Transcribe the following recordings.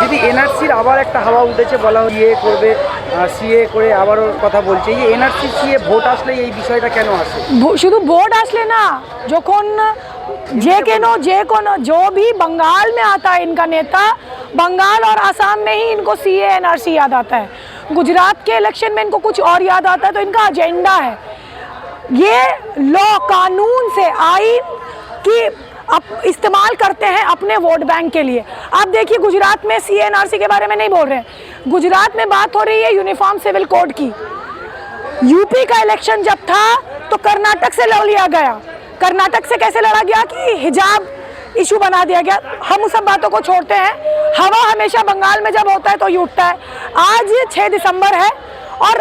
দিদি এনআরসির আবার একটা হাওয়া উঠেছে, বলা সিএ করবে, সিএ করে আবারও কথা বলছে। এই এনআরসি সিএ ভোট আসলে এই বিষয়টা কেন আসে? শুধু ভোট আসলে না, যখন जे कोनो जो भी बंगाल में आता है इनका नेता, बंगाल और आसाम में ही इनको सीए एनआरसी याद आता है। गुजरात के इलेक्शन में इनको कुछ और याद आता है। तो इनका एजेंडा है ये लॉ, कानून से, आइन की इस्तेमाल करते हैं अपने वोट बैंक के लिए। आप देखिए गुजरात में सीए एनआरसी के बारे में नहीं बोल रहे हैं, गुजरात में बात हो रही है यूनिफॉर्म सिविल कोड की। यूपी का इलेक्शन जब था तो कर्नाटक से लड़ लिया गया। कर्नाटक से कैसे लड़ा गया कि हिजाब इशू बना दिया गया। हम उस सब बातों को छोड़ते हैं, हवा हमेशा बंगाल में जब होता है तो ही उठता है। आज 6 दिसंबर है और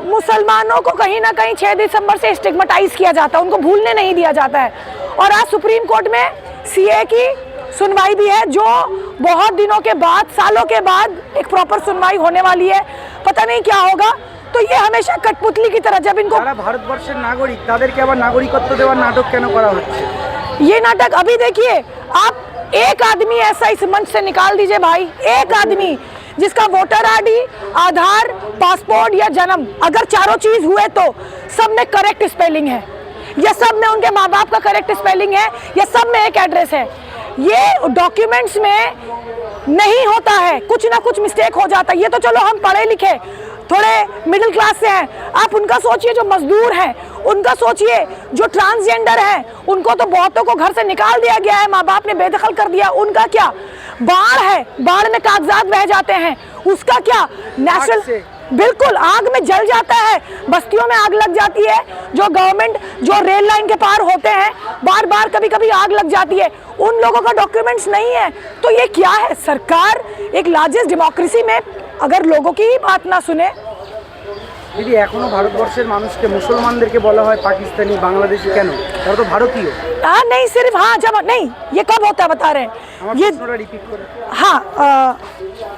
मुसलमानों को कहीं ना कहीं 6 दिसंबर से स्टिग्मेटाइज किया जाता है, उनको भूलने नहीं दिया जाता है। और आज सुप्रीम कोर्ट में सीए की सुनवाई भी है, जो बहुत दिनों के बाद, सालों के बाद एक प्रॉपर सुनवाई होने वाली है। पता नहीं क्या होगा। तो ये हमेशा कठपुतली की तरह, जब इनको भारतवर्षेर नागरिक तादेरके आबार नागरिकत्व देवार नाटक केन करा होच्छे? ये नाटक अभी देखिए, आप एक आदमी ऐसा इस मंच से निकाल दीजिए भाई, एक आदमी जिसका वोटर आईडी, आधार, पासपोर्ट या जन्म, अगर चारों चीज हुए तो सब में करेक्ट स्पेलिंग है, या सब में उनके माँ बाप का करेक्ट स्पेलिंग है, या सब में एक एड्रेस है। ये डॉक्यूमेंट्स में नहीं होता है, कुछ ना कुछ मिस्टेक हो जाता है। ये तो चलो हम पढ़े लिखे, थोड़े मिडिल क्लास से हैं, आप उनका सोचिए जो मजदूर हैं, उनका सोचिए जो ट्रांसजेंडर हैं, उनको तो बहुतों को घर से निकाल दिया गया है, माँ बाप ने बेदखल कर दिया। उनका क्या? बाढ़ है, बाढ़ में कागजात बह जाते हैं, उसका क्या? नेशनल, बिल्कुल आग में जल जाता है, बस्तियों में आग लग जाती है। जो गवर्नमेंट, जो रेल लाइन के पार होते हैं, बार बार कभी कभी आग लग जाती है, उन लोगों का डॉक्यूमेंट्स नहीं है। तो ये क्या है? सरकार एक लार्जेस्ट डेमोक्रेसी में अगर लोगों की ही बात ना सुने। दीदी एखोनो भारतवर्षेर मानुषके मुसलमानदेरके बोला हय पाकिस्तानी, बांग्लादेशी, केन? तारा तो भारतीय। हाँ नहीं, सिर्फ हाँ जब नहीं, ये कब होता है बता रहे हैं ये? हाँ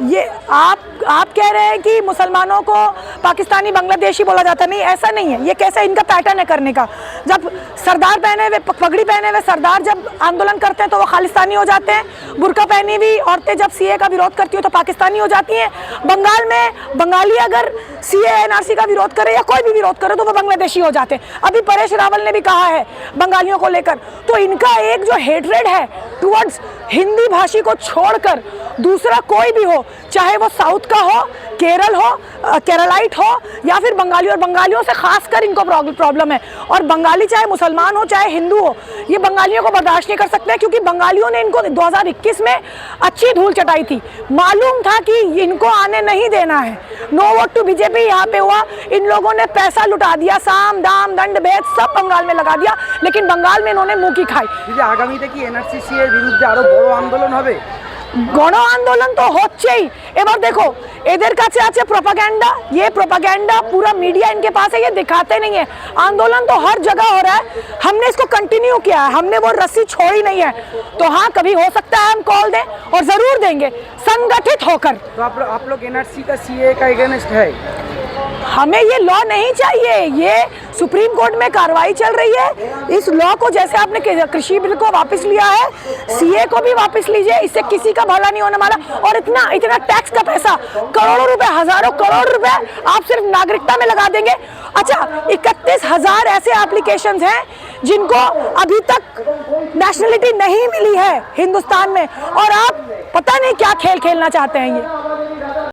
ये आप कह रहे हैं कि मुसलमानों को पाकिस्तानी, बांग्लादेशी बोला जाता, नहीं ऐसा नहीं है। ये कैसा इनका पैटर्न है करने का। जब सरदार पहने हुए, पगड़ी पहने हुए सरदार जब आंदोलन करते हैं तो वो खालिस्तानी हो जाते हैं। बुर्का पहनी हुई औरतें जब सीए का विरोध करती हो तो पाकिस्तानी हो जाती हैं। बंगाल में बंगाली अगर सीए एनआरसी का विरोध करे या कोई भी विरोध करे तो वो बांग्लादेशी हो जाते हैं। अभी परेश रावल ने भी कहा है बंगालियों को लेकर। तो इनका एक जो हेट्रेड है टुवर्ड्स हिंदी भाषी को छोड़कर दूसरा कोई भी हो, चाहे वो साउथ का हो, केरल हो, केरलाइट हो, या फिर बंगाली, और बंगालियों से खासकर इनको प्रॉब्लम है। और बंगाली चाहे मुसलमान हो चाहे हिंदू हो, ये बंगालियों को बर्दाश्त नहीं कर सकते, क्योंकि बंगालियों ने इनको 2021 में अच्छी धूल चटाई थी। मालूम था कि इनको आने नहीं देना है। नो वोट टू बीजेपी यहाँ पे हुआ, इन लोगों ने पैसा लुटा दिया, साम दाम दंड भेद सब बंगाल में लगा दिया, लेकिन बंगाल में इन्होंने मुंह की खाई। आगामीते कि एनआरसी এর বিরুদ্ধে আরো বড় আন্দোলন হবে? গণ আন্দোलन तो হচ্ছেই। এবার देखो এদের কাছে আছে प्रोपागेंडा, ये प्रोपागेंडा पूरा मीडिया इनके पास है, ये दिखाते नहीं है। आंदोलन तो हर जगह हो रहा है, हमने इसको कंटिन्यू किया है, हमने वो रस्सी छोड़ी नहीं है। तो हाँ, कभी हो सकता है हम कॉल दें और जरूर देंगे संगठित होकर। तो आप लोग एनआरसी का सीए का अगेंस्ट है? हमें ये लॉ नहीं चाहिए, ये सुप्रीम कोर्ट में कार्रवाई चल रही है। इस लॉ को, जैसे आपने कृषि बिल को वापस लिया है, सीए को भी वापस लीजिए, इससे किसी का भला नहीं होने वाला। और इतना टैक्स का पैसा, करोड़ों रुपए, हजारों करोड़ रुपए आप सिर्फ नागरिकता में लगा देंगे। अच्छा, 31,000 ऐसे एप्लीकेशंस हैं जिनको अभी तक नेशनलिटी नहीं मिली है हिंदुस्तान में, और आप पता नहीं क्या खेल खेलना चाहते हैं ये।